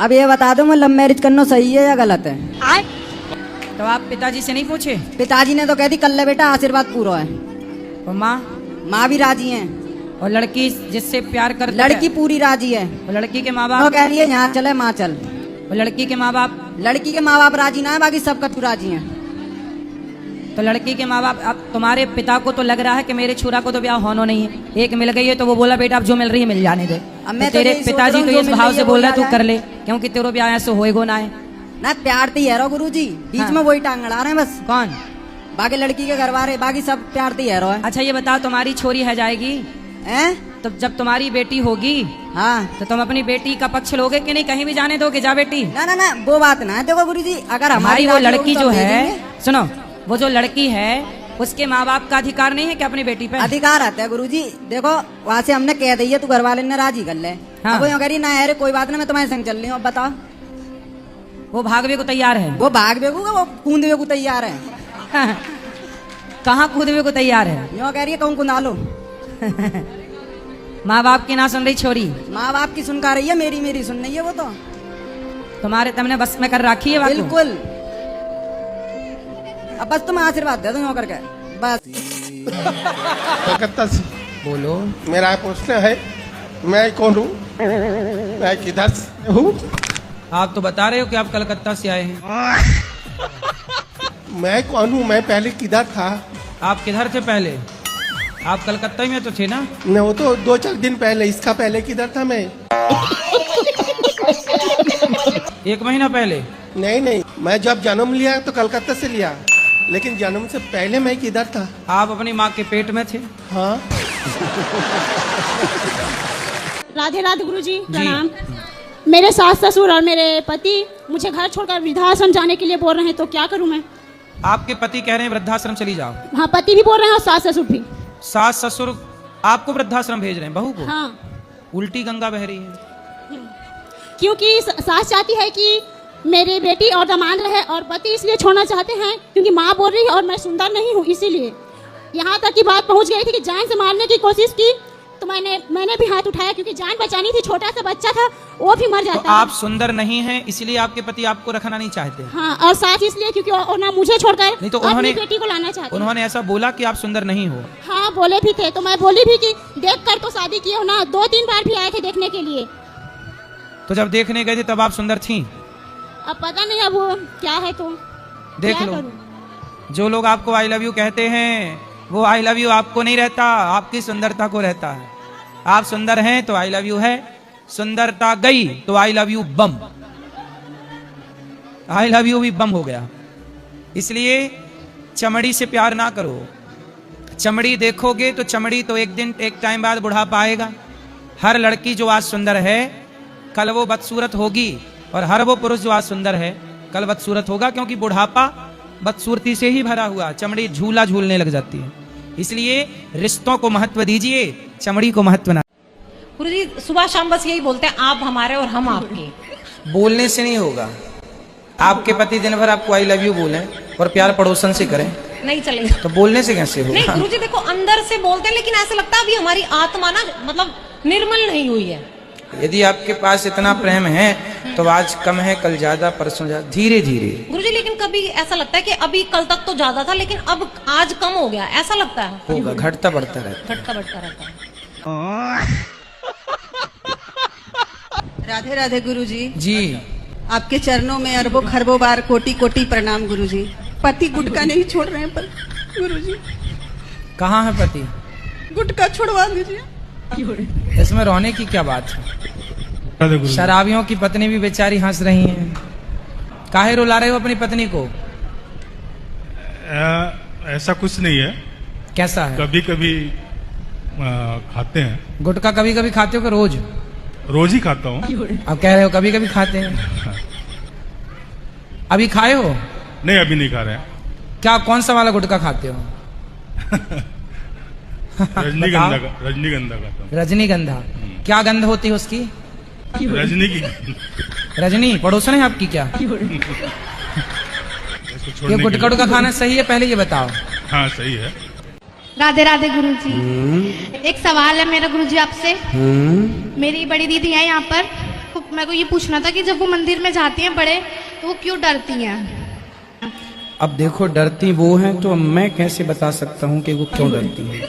अब ये बता दो, मैं लव मैरिज करना सही है या गलत है? तो आप पिताजी से नहीं पूछे? पिताजी ने तो कह दी कर ले बेटा, आशीर्वाद पूरा है। और माँ? माँ भी राजी है। और लड़की जिससे प्यार कर लड़की पूरी राजी है। और लड़की के माँ वो बाप? कह रही है यहाँ चले माँ चल। और लड़की के माँ बाप? लड़की के माँ बाप राजी ना है, बाकी सब कतु राजी हैं। तो लड़की के माँ बाप, अब तुम्हारे पिता को तो लग रहा है कि मेरे छुरा को तो ब्याह होना नहीं है, एक मिल गई है तो वो बोला बेटा अब जो मिल रही है मिल जाने दे। अब मैं तो तेरे यही सोच पिताजी रहा तो हूँ, इस जो भाव मिल से रही है बोल रहा है वो तू कर ले, क्योंकि तेरा ब्याह ऐसे होएगो ना है ना। प्यार तो ही है गुरु जी, बीच हाँ। में वही टांग अड़ा रहे हैं बस। कौन? बाकी लड़की के घर वाले, बाकी सब प्यार तो ही है। अच्छा ये बताओ, तुम्हारी छोरी है जाएगी हैं? तो जब तुम्हारी बेटी होगी हाँ तो तुम अपनी बेटी का पक्ष लोगे कि नहीं? कहीं भी जाने दोगे? जा बेटी। ना ना ना, वो बात ना है। देखो गुरु जी, अगर हमारी भाई वो राजी होगी लड़की तो जो हम दे है, देंगे। सुनो, वो जो लड़की है उसके माँ बाप का अधिकार नहीं है कि अपनी बेटी पे? अधिकार आता है गुरु जी। देखो वहाँ से हमने कह दी है, तू घर वाले ने राजी कर ले। हाँ। अब वो यूँ कह रही ना अरे कोई बात ना, मैं तुम्हारे संग चल रही हूँ। अब बताओ, वो भागवे को तैयार है? वो भाग बेगूगा, वो कूदवे को तैयार है। कहाँ कूदवे को तैयार है? यूँ कह रही है कहूँ कुंदा लो। माँ बाप की ना सुन रही छोरी? माँ बाप की सुनका रही है, मेरी मेरी सुन रही है वो तो। तुम्हारे तुमने बस में कर रखी है बात को? बिल्कुल। अब बस तुम आशीर्वाद दे दो यूँ करके बस। कलकत्ता से बोलो। मेरा प्रश्न है, मैं कौन हूँ, मैं किधर से हूँ? आप तो बता रहे हो कि आप कलकत्ता से आए हैं। मैं कौन हूँ, मैं पहले किधर था? आप किधर थे पहले? आप कलकत्ता में तो थे ना? न वो तो 2-4 दिन पहले, इसका पहले किधर था मैं? 1 महीना पहले? नहीं नहीं, मैं जब जन्म लिया तो कलकत्ता से लिया, लेकिन जन्म से पहले मैं किधर था? आप अपनी माँ के पेट में थे? हाँ। राधे राधे गुरुजी, प्रणाम। मेरे सास ससुर और मेरे पति मुझे घर छोड़कर वृद्धाश्रम जाने के लिए बोल रहे हैं, तो क्या करूं मैं? आपके पति कह रहे हैं वृद्धाश्रम चली जाओ? हाँ, पति भी बोल रहे हैं और सास ससुर भी। सास ससुर आपको वृद्धाश्रम भेज रहे हैं, बहू को? हाँ, उल्टी गंगा बह रही है। क्योंकि सास चाहती है कि मेरी बेटी और दामाद रहे, और पति इसलिए छोड़ना चाहते हैं क्योंकि माँ बोल रही है और मैं सुंदर नहीं हूँ, इसीलिए। यहाँ तक की बात पहुँच गई थी कि जान से मारने की कोशिश की, तो मैंने भी हाथ उठाया क्योंकि जान बचानी थी। छोटा सा बच्चा था, वो भी मर तो जाता। आप सुंदर नहीं हैं, इसलिए आपके पति आपको रखना नहीं चाहते? हाँ, और साथ इसलिए क्योंकि वो ना मुझे छोड़कर नहीं तो अपनी बेटी को लाना चाहते। उन्होंने ऐसा बोला कि आप सुंदर नहीं हो? हाँ, बोले भी थे, तो मैं बोली भी कि देख कर तो शादी किए हो ना। 2-3 बार भी आए थे देखने के लिए। तो जब देखने गए थे तब आप सुंदर थी? अब पता नहीं अब वो क्या है, तो देख क्या लो, करूं? जो लोग आपको आई लव यू कहते हैं वो आई लव यू आपको नहीं रहता, आपकी सुंदरता को रहता है। आप सुंदर हैं तो आई लव यू है, सुंदरता गई तो I love you bomb, I love you भी बम हो गया। इसलिए चमड़ी से प्यार ना करो। चमड़ी देखोगे तो चमड़ी तो एक दिन एक टाइम बाद बुढ़ापा आएगा। हर लड़की जो आज सुंदर है कल वो बदसूरत होगी, और हर वो पुरुष जो आज सुंदर है कल बदसूरत होगा, क्योंकि बुढ़ापा बदसूरती से ही भरा हुआ। चमड़ी झूला झूलने लग जाती है। इसलिए रिश्तों को महत्व दीजिए, चमड़ी को महत्व ना। गुरुजी सुबह शाम बस यही बोलते हैं, आप हमारे और हम आपके। बोलने से नहीं होगा। आपके पति दिन भर आपको आई लव यू बोलें और प्यार पड़ोसन से करें, नहीं चलेगा। तो बोलने से कैसे नहीं होगा? गुरुजी देखो, अंदर से बोलते हैं, लेकिन ऐसा लगता है अभी हमारी आत्मा ना मतलब निर्मल नहीं हुई है। यदि आपके पास इतना प्रेम है तो आज कम है, कल ज्यादा, परसों ज्यादा, धीरे धीरे। गुरुजी लेकिन कभी ऐसा लगता है कि अभी कल तक तो ज्यादा था, लेकिन अब आज कम हो गया, ऐसा लगता है। होगा, घटता बढ़ता रहता घटता बढ़ता रहता है। राधे राधे गुरुजी। जी। आपके चरणों में अरबों खरबों बार कोटि कोटि प्रणाम गुरुजी। पति गुटका नहीं छोड़ रहे हैं पर गुरुजी। कहाँ है पति? गुटका छुड़वा दीजिए। इसमें रोने की क्या बात है? शराबियों की पत्नी भी बेचारी हंस रही हैं। काहे रुला रहे हो अपनी पत्नी को? ऐसा कुछ नहीं है। कैसा है? कभी कभी खाते हैं। गुटखा कभी कभी खाते हो कि रोज? रोज ही खाता हूँ। अब कह रहे हो कभी कभी खाते हैं। अभी खाए हो? नहीं, अभी नहीं खा रहे हैं। क्या, कौन सा वाला गुटखा खाते हो? रजनीगंधा का, रजनीगंधा खाता हूँ। रजनीगंधा? क्या गंध होती है उसकी? रजनी की। रजनी पड़ोसन है आपकी क्या? ये गुटखा का खाना सही है, पहले ये बताओ। हाँ सही है। राधे राधे गुरुजी। एक सवाल है मेरा गुरुजी आपसे। मेरी बड़ी दीदी है यहाँ पर, तो मेरे को ये पूछना था कि जब वो मंदिर में जाती हैं बड़े तो वो क्यों डरती हैं? अब देखो, डरती वो हैं तो मैं कैसे बता सकता हूं कि वो क्यों डरती हैं।